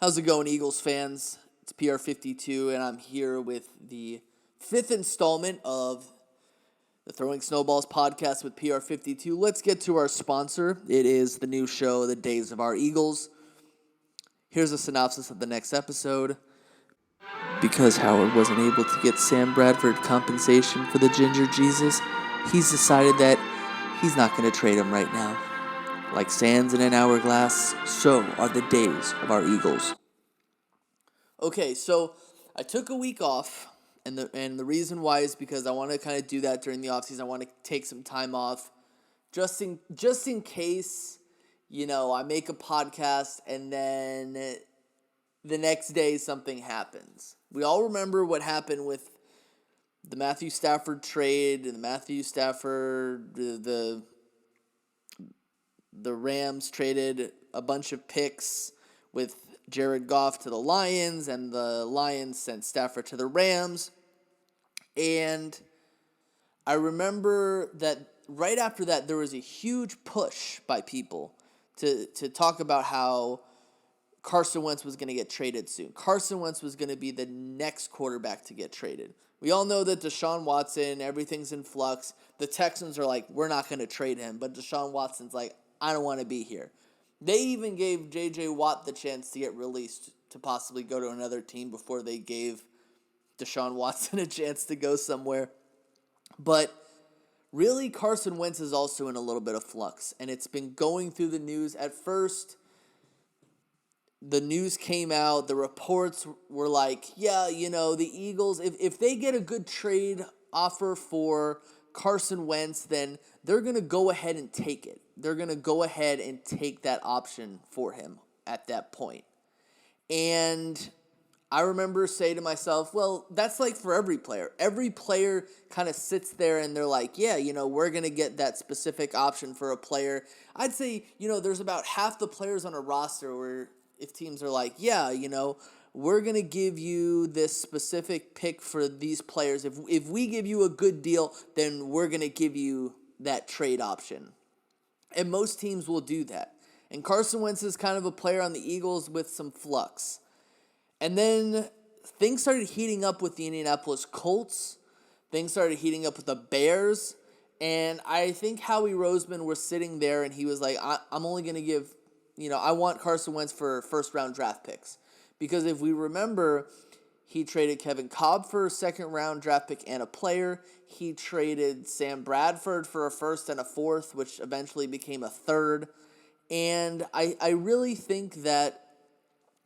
How's it going, Eagles fans? It's PR52, and I'm here with the fifth installment of the Throwing Snowballs podcast with PR52. Let's get to our sponsor. It is the new show, The Days of Our Eagles. Here's a synopsis of the next episode. Because Howard wasn't able to get Sam Bradford compensation for the Ginger Jesus, he's decided that he's not going to trade him right now. Like sands in an hourglass, so are the days of our Eagles. Okay, so I took a week off, and the reason why is because I want to kind of do that during the offseason. I want to take some time off, just in case, I make a podcast and then the next day something happens. We all remember what happened with the Matthew Stafford trade and the Rams traded a bunch of picks with Jared Goff to the Lions, and the Lions sent Stafford to the Rams. And I remember that right after that, there was a huge push by people to talk about how Carson Wentz was going to get traded soon. Carson Wentz was going to be the next quarterback to get traded. We all know that Deshaun Watson, everything's in flux. The Texans are like, we're not going to trade him. But Deshaun Watson's like, I don't want to be here. They even gave J.J. Watt the chance to get released to possibly go to another team before they gave Deshaun Watson a chance to go somewhere. But really, Carson Wentz is also in a little bit of flux. And it's been going through the news. At first, the news came out, the reports were like, the Eagles, if they get a good trade offer for Carson Wentz, then they're going to go ahead and take it. They're going to go ahead and take that option for him at that point. And I remember saying to myself, well, that's like for every player. Every player kind of sits there and they're like, we're going to get that specific option for a player. I'd say, there's about half the players on a roster where if teams are like, we're going to give you this specific pick for these players. If we give you a good deal, then we're going to give you that trade option. And most teams will do that. And Carson Wentz is kind of a player on the Eagles with some flux. And then things started heating up with the Indianapolis Colts. Things started heating up with the Bears. And I think Howie Roseman was sitting there and he was like, I'm only going to give, I want Carson Wentz for first-round draft picks. Because if we remember, he traded Kevin Kolb for a second-round draft pick and a player. He traded Sam Bradford for a first and a fourth, which eventually became a third. And I really think that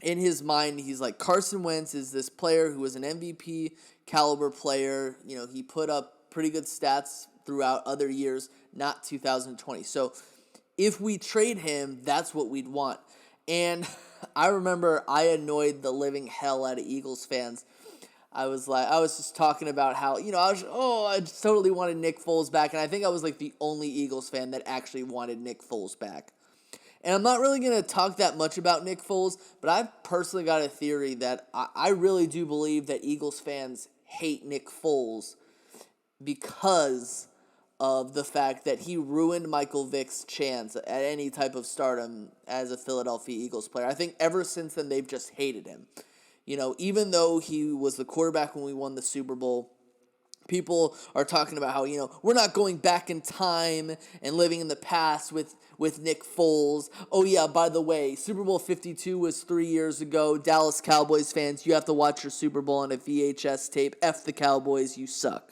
in his mind, he's like, Carson Wentz is this player who was an MVP caliber player. He put up pretty good stats throughout other years, not 2020. So if we trade him, that's what we'd want. And I remember I annoyed the living hell out of Eagles fans. I was just talking about how, I just totally wanted Nick Foles back. And I think I was like the only Eagles fan that actually wanted Nick Foles back. And I'm not really going to talk that much about Nick Foles, but I've personally got a theory that I really do believe that Eagles fans hate Nick Foles because of the fact that he ruined Michael Vick's chance at any type of stardom as a Philadelphia Eagles player. I think ever since then, they've just hated him. Even though he was the quarterback when we won the Super Bowl, people are talking about how, we're not going back in time and living in the past with Nick Foles. Oh, yeah, by the way, Super Bowl 52 was 3 years ago. Dallas Cowboys fans, you have to watch your Super Bowl on a VHS tape. F the Cowboys, you suck.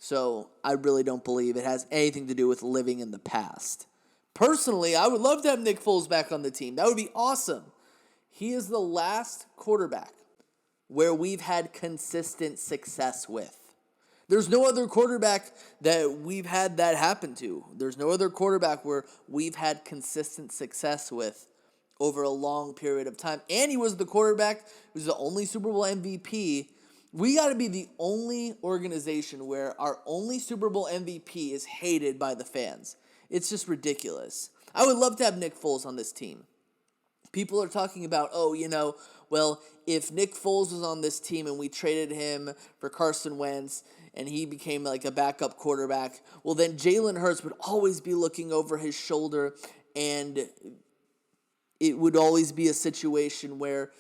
So I really don't believe it has anything to do with living in the past. Personally, I would love to have Nick Foles back on the team. That would be awesome. He is the last quarterback where we've had consistent success with. There's no other quarterback that we've had that happen to. There's no other quarterback where we've had consistent success with over a long period of time. And he was the quarterback who was the only Super Bowl MVP. We got to be the only organization where our only Super Bowl MVP is hated by the fans. It's just ridiculous. I would love to have Nick Foles on this team. People are talking about, if Nick Foles was on this team and we traded him for Carson Wentz and he became like a backup quarterback, well, then Jalen Hurts would always be looking over his shoulder and it would always be a situation where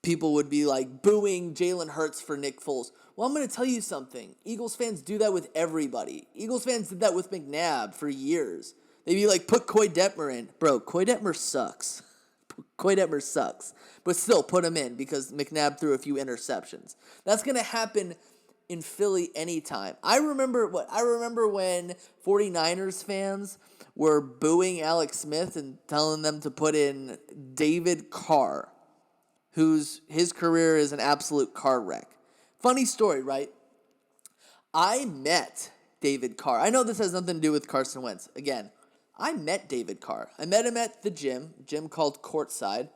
people would be like booing Jalen Hurts for Nick Foles. Well, I'm going to tell you something. Eagles fans do that with everybody. Eagles fans did that with McNabb for years. They'd be like, put Coy Detmer in. Bro, Coy Detmer sucks. Coy Detmer sucks. But still, put him in because McNabb threw a few interceptions. That's going to happen in Philly anytime. I remember when 49ers fans were booing Alex Smith and telling them to put in David Carr, his career is an absolute car wreck. Funny story, right? I met David Carr. I know this has nothing to do with Carson Wentz. Again, I met David Carr. I met him at the gym called Courtside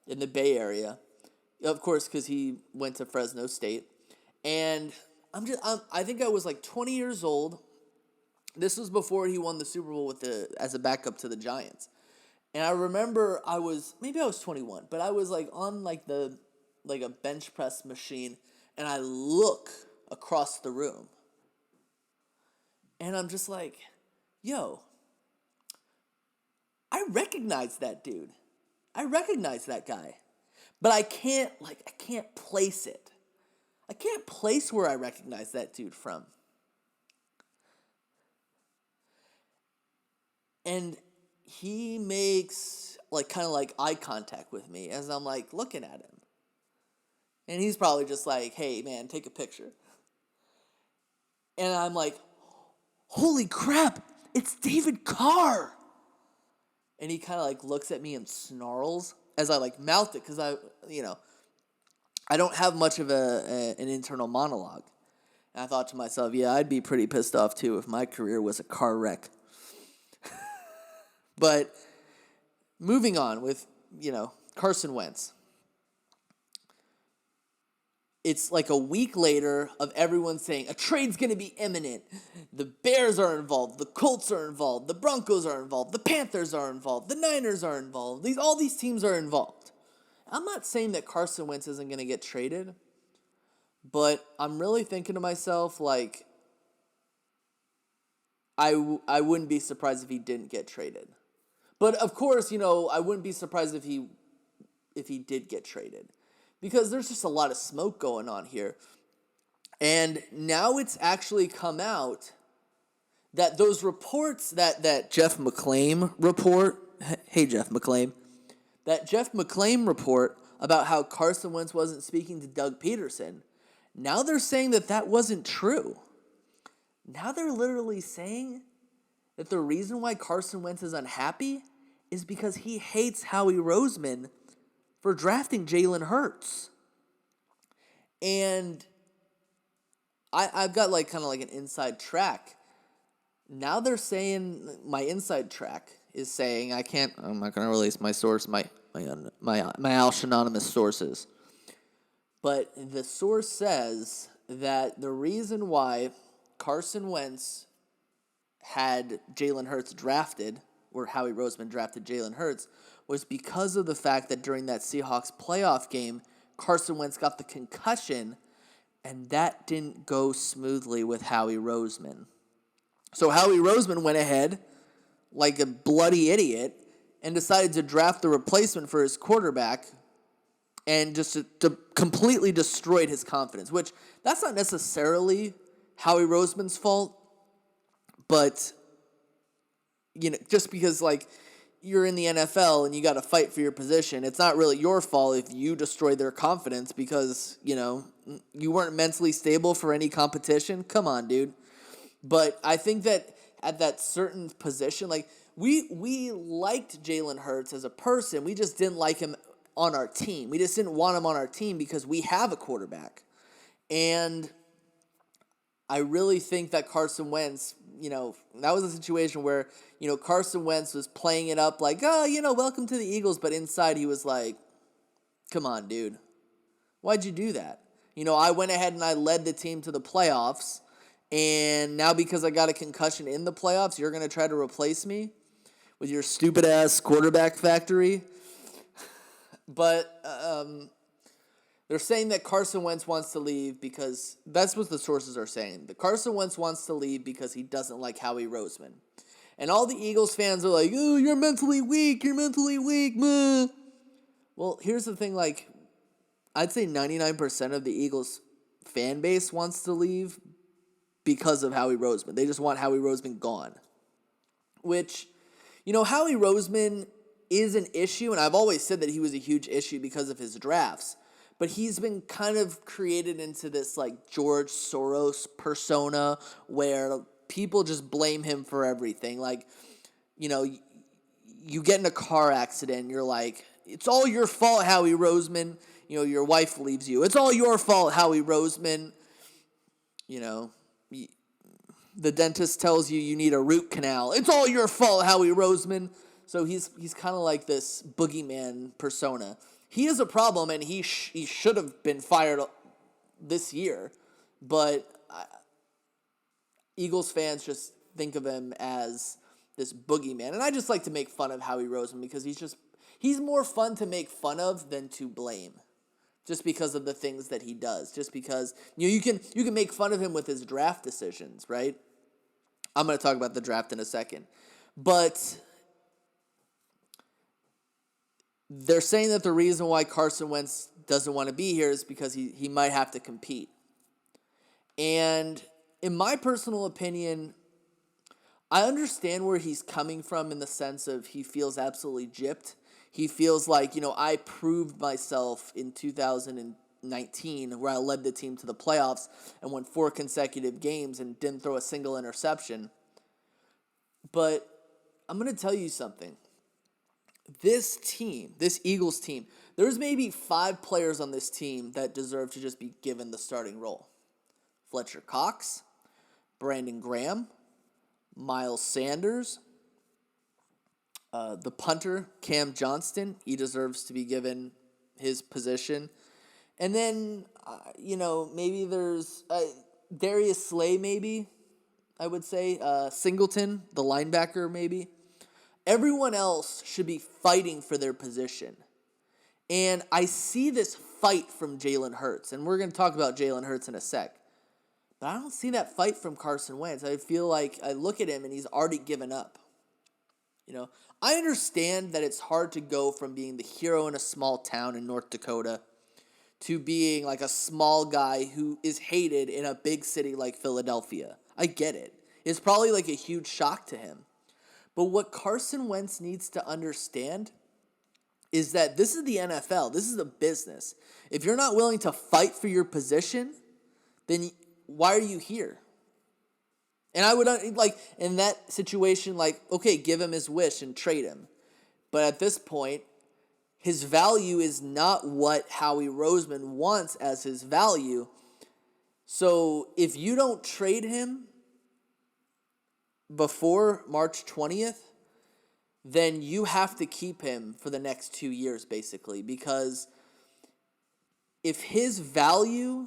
in the Bay Area. Of course, because he went to Fresno State. And I think I was like 20 years old. This was before he won the Super Bowl as a backup to the Giants. And I remember maybe I was 21, but I was like on like a bench press machine, and I look across the room. And I'm just like, yo, I recognize that dude. I recognize that guy. But I can't place it. I can't place where I recognize that dude from. And he makes kind of eye contact with me as I'm looking at him. And he's probably just like, hey man, take a picture. And I'm like, holy crap, it's David Carr. And he kind of looks at me and snarls as I mouth it because I don't have much of an internal monologue. And I thought to myself, yeah, I'd be pretty pissed off too if my career was a car wreck. But moving on with, Carson Wentz. It's like a week later of everyone saying a trade's going to be imminent. The Bears are involved. The Colts are involved. The Broncos are involved. The Panthers are involved. The Niners are involved. All these teams are involved. I'm not saying that Carson Wentz isn't going to get traded, but I'm really thinking to myself, I wouldn't be surprised if he didn't get traded. But of course, I wouldn't be surprised if he did get traded. Because there's just a lot of smoke going on here. And now it's actually come out that those reports that Jeff McClain report, hey Jeff McClain, that Jeff McClain report about how Carson Wentz wasn't speaking to Doug Peterson, now they're saying that wasn't true. Now they're literally saying that the reason why Carson Wentz is unhappy is because he hates Howie Roseman for drafting Jalen Hurts. And I've got kind of an inside track. Now they're saying, my inside track is saying, I'm not going to release my source, my Alsh Anonymous sources. But the source says that the reason why Carson Wentz had Jalen Hurts drafted, or Howie Roseman drafted Jalen Hurts, was because of the fact that during that Seahawks playoff game, Carson Wentz got the concussion, and that didn't go smoothly with Howie Roseman. So Howie Roseman went ahead, like a bloody idiot, and decided to draft the replacement for his quarterback, and just to completely destroyed his confidence, which that's not necessarily Howie Roseman's fault, but, just because, you're in the NFL and you got to fight for your position, it's not really your fault if you destroy their confidence because, you weren't mentally stable for any competition. Come on, dude. But I think that at that certain position, we liked Jalen Hurts as a person. We just didn't like him on our team. We just didn't want him on our team because we have a quarterback. And I really think that Carson Wentz, that was a situation where, Carson Wentz was playing it up welcome to the Eagles, but inside he was like, come on, dude. Why'd you do that? I went ahead and I led the team to the playoffs, and now because I got a concussion in the playoffs, you're going to try to replace me with your stupid-ass quarterback factory? But they're saying that Carson Wentz wants to leave because that's what the sources are saying. That Carson Wentz wants to leave because he doesn't like Howie Roseman. And all the Eagles fans are like, oh, you're mentally weak, meh. Well, here's the thing, like, I'd say 99% of the Eagles fan base wants to leave because of Howie Roseman. They just want Howie Roseman gone. Which, Howie Roseman is an issue, and I've always said that he was a huge issue because of his drafts. But he's been kind of created into this, like, George Soros persona where people just blame him for everything. Like, you get in a car accident, and you're like, it's all your fault, Howie Roseman. Your wife leaves you. It's all your fault, Howie Roseman. The dentist tells you need a root canal. It's all your fault, Howie Roseman. So he's kind of like this boogeyman persona. He is a problem, and he should have been fired this year. But Eagles fans just think of him as this boogeyman. And I just like to make fun of Howie Roseman because he's more fun to make fun of than to blame. Just because of the things that he does. Just because, you can make fun of him with his draft decisions, right? I'm going to talk about the draft in a second. But they're saying that the reason why Carson Wentz doesn't want to be here is because he might have to compete. And in my personal opinion, I understand where he's coming from in the sense of he feels absolutely gypped. He feels like, I proved myself in 2019 where I led the team to the playoffs and won 4 consecutive games and didn't throw a single interception. But I'm going to tell you something. This team, this Eagles team, there's maybe 5 players on this team that deserve to just be given the starting role. Fletcher Cox, Brandon Graham, Miles Sanders, the punter, Cam Johnston, he deserves to be given his position. And then, maybe there's Darius Slay, maybe, I would say. Singleton, the linebacker, maybe. Everyone else should be fighting for their position. And I see this fight from Jalen Hurts, and we're going to talk about Jalen Hurts in a sec. But I don't see that fight from Carson Wentz. I feel like I look at him, and he's already given up. I understand that it's hard to go from being the hero in a small town in North Dakota to being like a small guy who is hated in a big city like Philadelphia. I get it. It's probably like a huge shock to him. But what Carson Wentz needs to understand is that this is the NFL. This is a business. If you're not willing to fight for your position, then why are you here? And I would, in that situation, okay, give him his wish and trade him. But at this point, his value is not what Howie Roseman wants as his value. So if you don't trade him before March 20th, then you have to keep him for the next 2 years, basically. Because if his value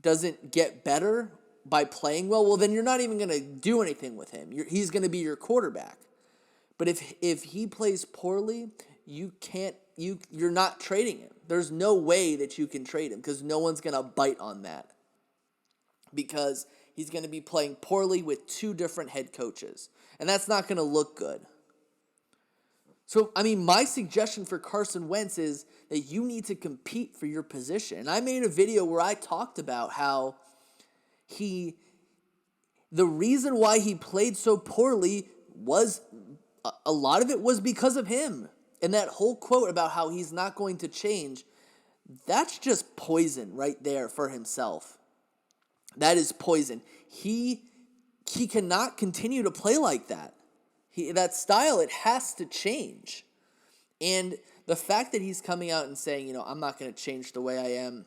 doesn't get better by playing well, then you're not even going to do anything with him. He's going to be your quarterback. But if he plays poorly, you're not trading him. There's no way that you can trade him because no one's going to bite on that. Because he's going to be playing poorly with 2 different head coaches. And that's not going to look good. So, my suggestion for Carson Wentz is that you need to compete for your position. And I made a video where I talked about how the reason why he played so poorly was, a lot of it was because of him. And that whole quote about how he's not going to change, that's just poison right there for himself. That is poison. He cannot continue to play like that. That style, it has to change. And the fact that he's coming out and saying, I'm not going to change the way I am,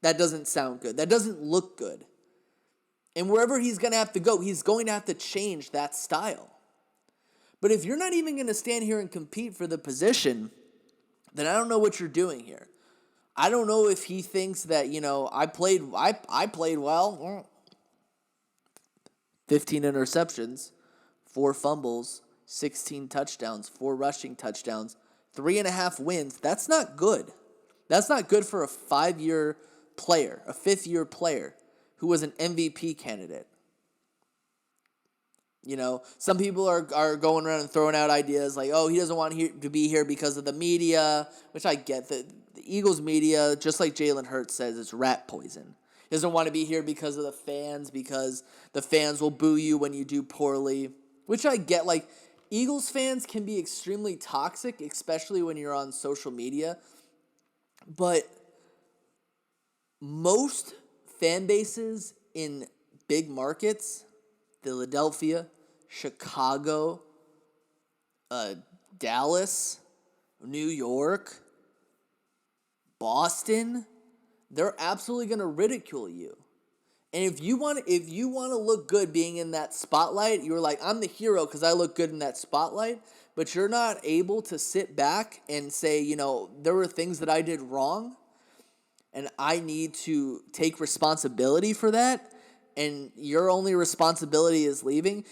that doesn't sound good. That doesn't look good. And wherever he's going to have to go, he's going to have to change that style. But if you're not even going to stand here and compete for the position, then I don't know what you're doing here. I don't know if he thinks that, I played well. 15 interceptions, 4 fumbles, 16 touchdowns, 4 rushing touchdowns, 3.5 wins. That's not good. That's not good for a 5-year player, a 5th-year player who was an MVP candidate. Some people are going around and throwing out ideas like, oh, he doesn't want to be here because of the media, which I get. The Eagles media, just like Jalen Hurts says, it's rat poison. He doesn't want to be here because of the fans, because the fans will boo you when you do poorly, which I get. Like, Eagles fans can be extremely toxic, especially when you're on social media. But most fan bases in big markets, Philadelphia, Chicago, Dallas, New York, Boston, they're absolutely going to ridicule you. And if you want to look good being in that spotlight, you're like, I'm the hero because I look good in that spotlight, but you're not able to sit back and say, there were things that I did wrong, and I need to take responsibility for that, and your only responsibility is leaving.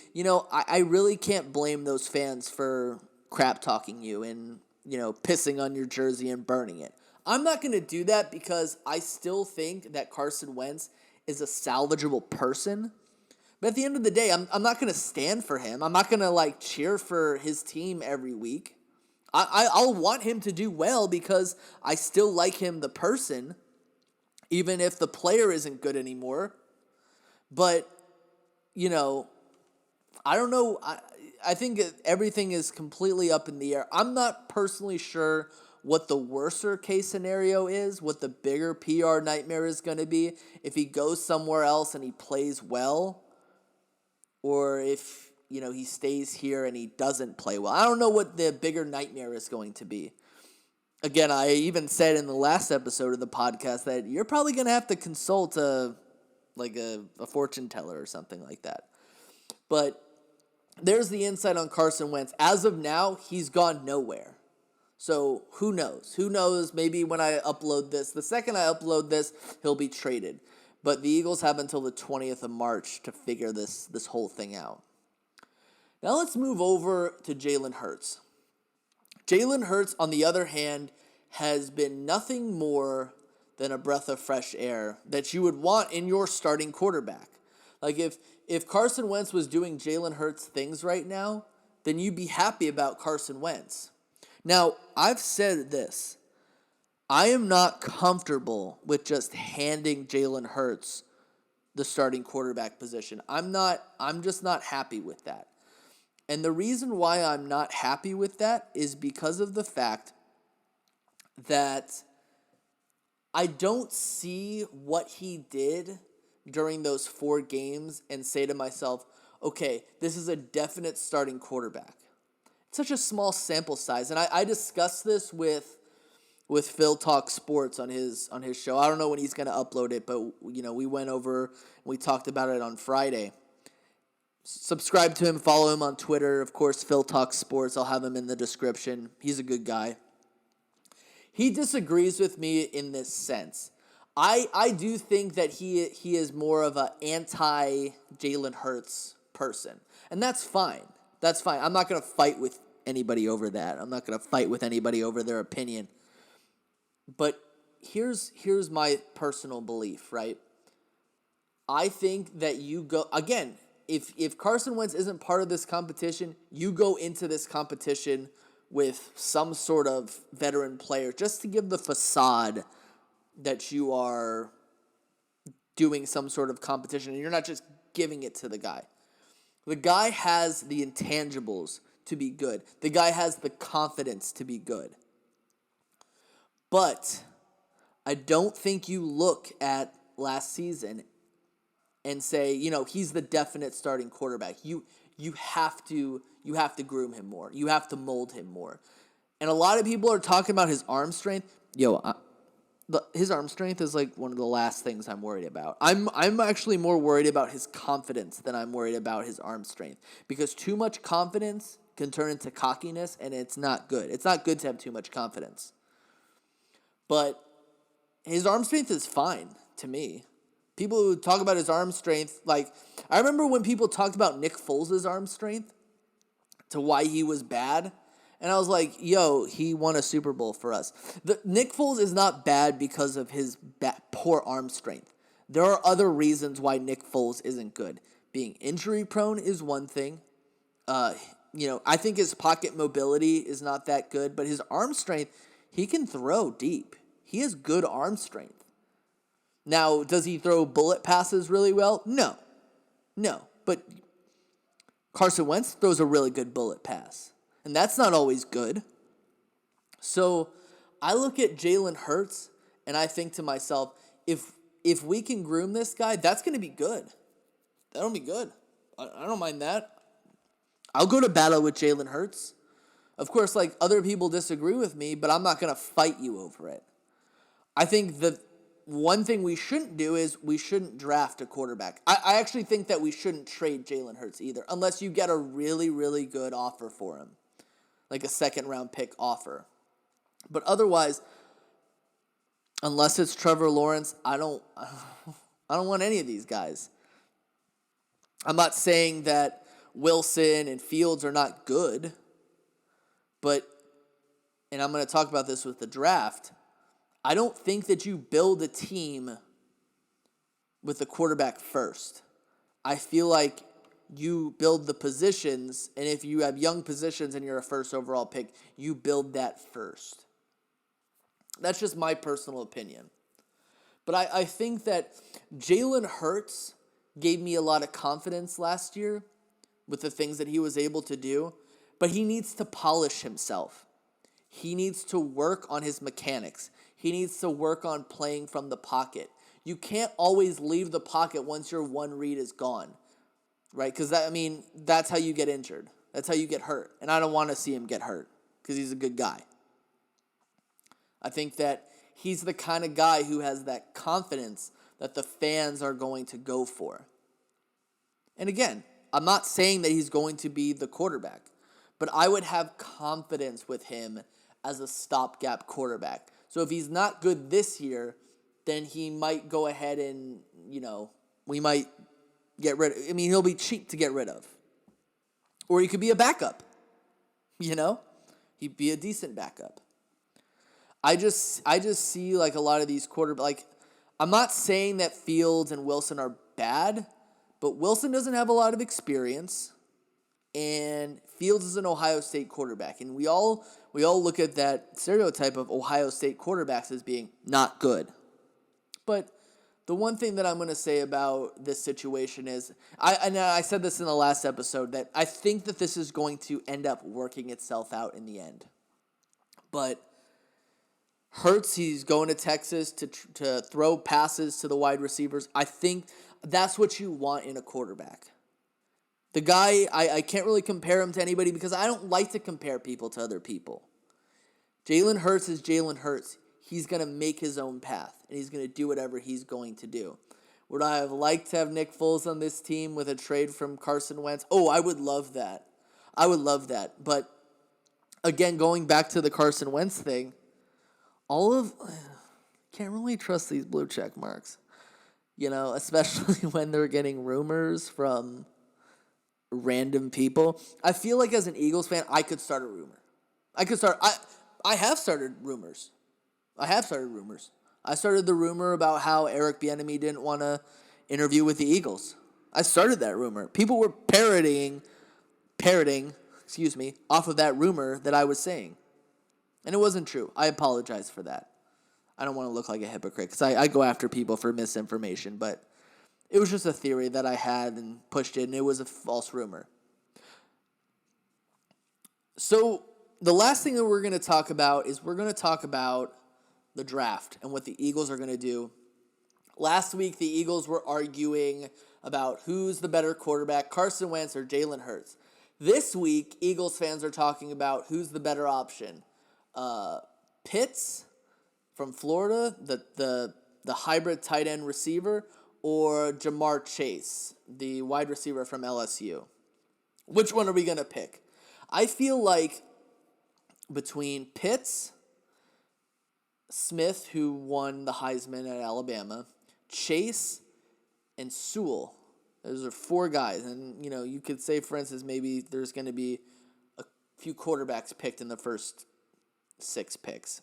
I really can't blame those fans for crap talking you and, pissing on your jersey and burning it. I'm not going to do that because I still think that Carson Wentz is a salvageable person. But at the end of the day, I'm not going to stand for him. I'm not going to cheer for his team every week. I'll want him to do well because I still like him the person, even if the player isn't good anymore. But, I don't know. I think everything is completely up in the air. I'm not personally sure what the worser case scenario is, what the bigger PR nightmare is going to be, if he goes somewhere else and he plays well, or if, he stays here and he doesn't play well. I don't know what the bigger nightmare is going to be. Again, I even said in the last episode of the podcast that you're probably going to have to consult a fortune teller or something like that. But there's the insight on Carson Wentz. As of now, he's gone nowhere. So who knows? Who knows? Maybe when I upload this, the second I upload this, he'll be traded. But the Eagles have until the 20th of March to figure this whole thing out. Now let's move over to Jalen Hurts. Jalen Hurts, on the other hand, has been nothing more than a breath of fresh air that you would want in your starting quarterback. Like if Carson Wentz was doing Jalen Hurts things right now, then you'd be happy about Carson Wentz. Now, I've said this. I am not comfortable with just handing Jalen Hurts the starting quarterback position. I'm just not happy with that. And the reason why I'm not happy with that is because of the fact that I don't see what he did during those 4 games and say to myself, okay, this is a definite starting quarterback. Such a small sample size, and I discussed this with Phil Talk Sports on his show. I don't know when he's going to upload it, but we went over and we talked about it on Friday. Subscribe to him, follow him on Twitter, of course, Phil Talk Sports. I'll have him in the description. He's a good guy. He disagrees with me in this sense. I do think that he is more of an anti-Jalen Hurts person, and that's fine. That's fine. I'm not going to fight with anybody over that. I'm not going to fight with anybody over their opinion. But here's my personal belief, right? I think that you go, again, if Carson Wentz isn't part of this competition, you go into this competition with some sort of veteran player just to give the facade that you are doing some sort of competition and you're not just giving it to the guy. The guy has the intangibles to be good. The guy has the confidence to be good. But I don't think you look at last season and say, he's the definite starting quarterback. You have to groom him more. You have to mold him more. And a lot of people are talking about his arm strength. His arm strength is one of the last things I'm worried about. I'm actually more worried about his confidence than I'm worried about his arm strength. Because too much confidence can turn into cockiness, and it's not good. It's not good to have too much confidence. But his arm strength is fine to me. People who talk about his arm strength, I remember when people talked about Nick Foles' arm strength to why he was bad. And I was like, he won a Super Bowl for us. Nick Foles is not bad because of his poor arm strength. There are other reasons why Nick Foles isn't good. Being injury prone is one thing. I think his pocket mobility is not that good, but his arm strength, he can throw deep. He has good arm strength. Now, does he throw bullet passes really well? No. But Carson Wentz throws a really good bullet pass, and that's not always good. So I look at Jalen Hurts, and I think to myself, if we can groom this guy, that's going to be good. That'll be good. I don't mind that. I'll go to battle with Jalen Hurts. Of course, other people disagree with me, but I'm not going to fight you over it. I think the one thing we shouldn't do is we shouldn't draft a quarterback. I actually think that we shouldn't trade Jalen Hurts either, unless you get a really, really good offer for him, like a second-round pick offer. But otherwise, unless it's Trevor Lawrence, I don't want any of these guys. I'm not saying that Wilson and Fields are not good, and I'm going to talk about this with the draft, I don't think that you build a team with the quarterback first. I feel like you build the positions, and if you have young positions and you're a first overall pick, you build that first. That's just my personal opinion. But I think that Jalen Hurts gave me a lot of confidence last year with the things that he was able to do, but he needs to polish himself. He needs to work on his mechanics. He needs to work on playing from the pocket. You can't always leave the pocket once your one read is gone, right? Because that's how you get injured. That's how you get hurt. And I don't want to see him get hurt because he's a good guy. I think that he's the kind of guy who has that confidence that the fans are going to go for. And again, I'm not saying that he's going to be the quarterback, but I would have confidence with him as a stopgap quarterback. So if he's not good this year, then he might go ahead and, we might get rid of. He'll be cheap to get rid of. Or he could be a backup. He'd be a decent backup. I just see a lot of these quarterbacks. I'm not saying that Fields and Wilson are bad, but Wilson doesn't have a lot of experience, and Fields is an Ohio State quarterback, and we all look at that stereotype of Ohio State quarterbacks as being not good. But the one thing that I'm going to say about this situation is, I said this in the last episode, that I think that this is going to end up working itself out in the end. But Hurts, he's going to Texas to throw passes to the wide receivers. I think that's what you want in a quarterback. The guy, I can't really compare him to anybody because I don't like to compare people to other people. Jalen Hurts is Jalen Hurts. He's going to make his own path, and he's going to do whatever he's going to do. Would I have liked to have Nick Foles on this team with a trade from Carson Wentz? Oh, I would love that. But again, going back to the Carson Wentz thing, can't really trust these blue check marks, especially when they're getting rumors from random people. I feel like as an Eagles fan, I could start a rumor. I have started rumors. I started the rumor about how Eric Bieniemy didn't want to interview with the Eagles. I started that rumor. People were parroting, off of that rumor that I was saying. And it wasn't true. I apologize for that. I don't want to look like a hypocrite because I go after people for misinformation, but it was just a theory that I had and pushed it, and it was a false rumor. So the last thing that we're going to talk about is we're going to talk about the draft and what the Eagles are going to do. Last week, the Eagles were arguing about who's the better quarterback, Carson Wentz or Jalen Hurts. This week, Eagles fans are talking about who's the better option. Pitts from Florida, the hybrid tight end receiver, or Jamar Chase, the wide receiver from LSU. Which one are we going to pick? I feel like between Pitts, Smith, who won the Heisman at Alabama, Chase, and Sewell, those are four guys. And, you could say, for instance, maybe there's going to be a few quarterbacks picked in the first 6 picks.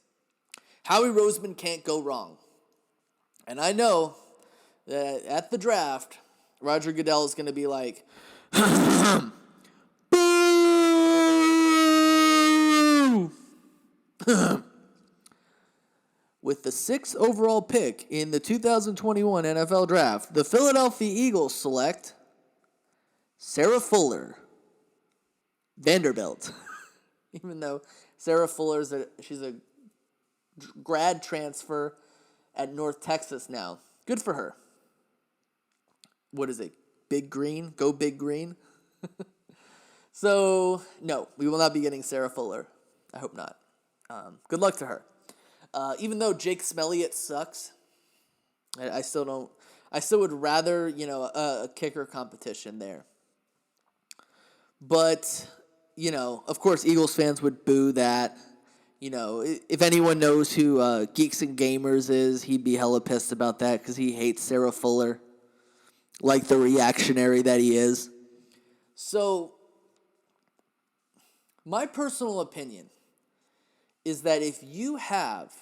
Howie Roseman can't go wrong. And I know that at the draft, Roger Goodell is going to be like, with the 6th overall pick in the 2021 NFL Draft, the Philadelphia Eagles select Sarah Fuller, Vanderbilt. Even though Sarah Fuller she's a grad transfer at North Texas now. Good for her. What is it? Big Green? Go Big Green? So, no, we will not be getting Sarah Fuller. I hope not. Good luck to her. Even though Jake Smelliot sucks, I still would rather, a kicker competition there. But, of course, Eagles fans would boo that. If anyone knows who Geeks and Gamers is, he'd be hella pissed about that because he hates Sarah Fuller, like the reactionary that he is. So, my personal opinion is that if you have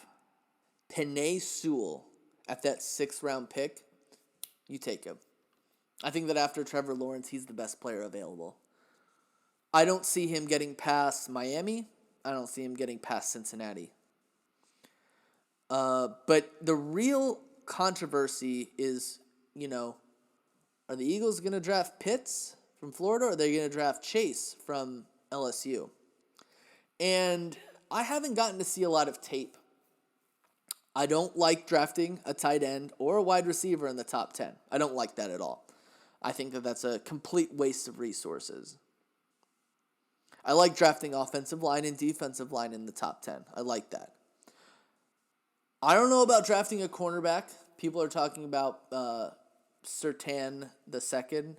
Penei Sewell at that 6th round pick, you take him. I think that after Trevor Lawrence, he's the best player available. I don't see him getting past Miami. I don't see him getting past Cincinnati. But the real controversy is, are the Eagles going to draft Pitts from Florida, or are they going to draft Chase from LSU? And I haven't gotten to see a lot of tape. I don't like drafting a tight end or a wide receiver in the top 10. I don't like that at all. I think that that's a complete waste of resources. I like drafting offensive line and defensive line in the top 10. I like that. I don't know about drafting a cornerback. People are talking about Surtain the second.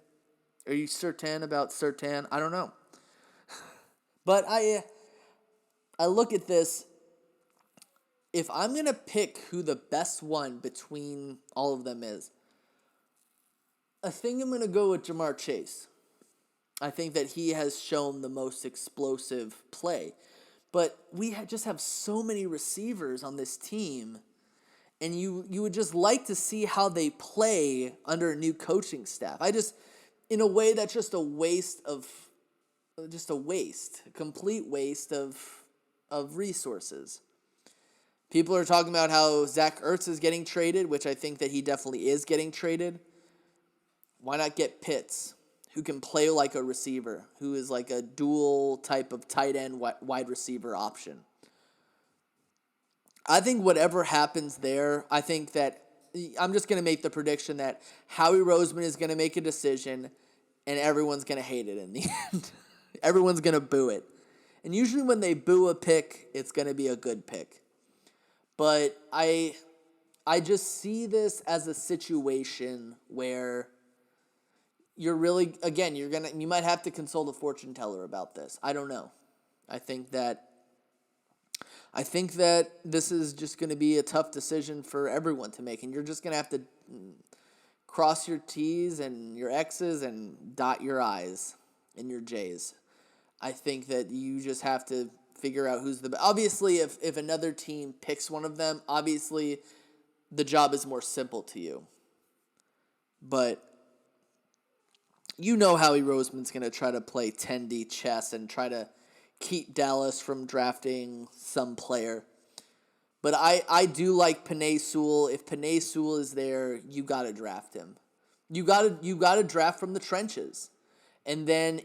Are you certain about Surtain? I don't know. But I look at this. If I'm going to pick who the best one between all of them is, I think I'm going to go with Jamar Chase. I think that he has shown the most explosive play. But we just have so many receivers on this team, and you would just like to see how they play under a new coaching staff. In a way, that's just a complete waste of resources. People are talking about how Zach Ertz is getting traded, which I think that he definitely is getting traded. Why not get Pitts, who can play like a receiver, who is like a dual type of tight end wide receiver option? I think whatever happens there, I think that I'm just going to make the prediction that Howie Roseman is going to make a decision and everyone's going to hate it in the end. Everyone's going to boo it. And usually when they boo a pick, it's going to be a good pick. But I just see this as a situation where you're really, again, you might have to consult a fortune teller about this. I don't know. I think that this is just going to be a tough decision for everyone to make, and you're just going to have to cross your T's and your X's and dot your I's and your J's. I think that you just have to figure out who's the best. Obviously, if another team picks one of them, obviously the job is more simple to you. But you know Howie Roseman's going to try to play 10D chess and try to keep Dallas from drafting some player. But I do like Penei Sewell. If Penei Sewell is there, you got to draft him. You got to draft from the trenches. And then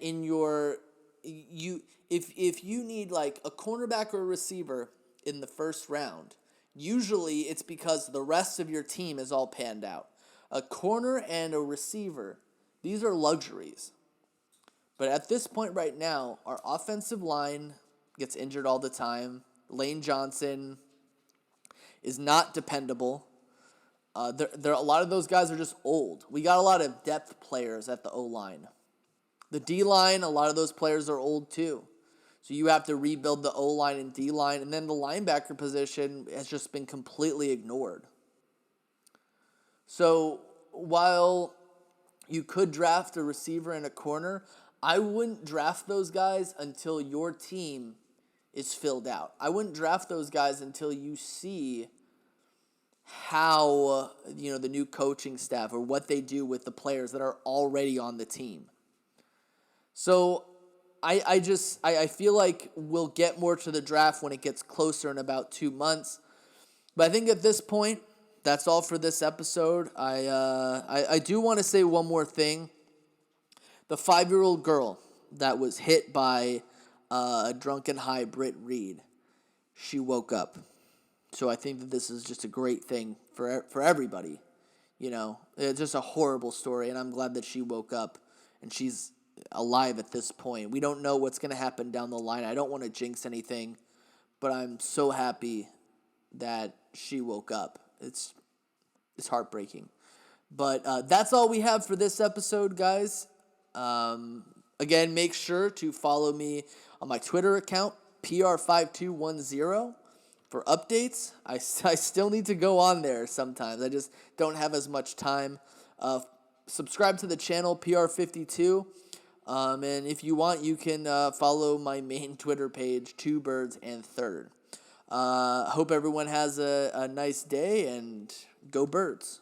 if you need like a cornerback or a receiver in the first round, usually it's because the rest of your team is all panned out. A corner and a receiver, these are luxuries. But at this point right now, our offensive line gets injured all the time. Lane Johnson is not dependable. A lot of those guys are just old. We got a lot of depth players at the O-line. The D-line, a lot of those players are old too. So you have to rebuild the O-line and D-line, and then the linebacker position has just been completely ignored. So while you could draft a receiver and a corner, I wouldn't draft those guys until your team is filled out. I wouldn't draft those guys until you see how, the new coaching staff or what they do with the players that are already on the team. So I feel like we'll get more to the draft when it gets closer in about 2 months. But I think at this point, that's all for this episode. I do want to say one more thing. The 5-year-old girl that was hit by a drunken high Britt Reed, she woke up. So I think that this is just a great thing for everybody. It's just a horrible story, and I'm glad that she woke up and she's alive at this point. We don't know what's going to happen down the line. I don't want to jinx anything, but I'm so happy that she woke up. It's heartbreaking. But that's all we have for this episode, guys. Again, make sure to follow me on my Twitter account, PR5210, for updates. I still need to go on there sometimes. I just don't have as much time. Subscribe to the channel, PR52. And if you want, you can follow my main Twitter page, Two Birds and Third. Hope everyone has a nice day, and go Birds.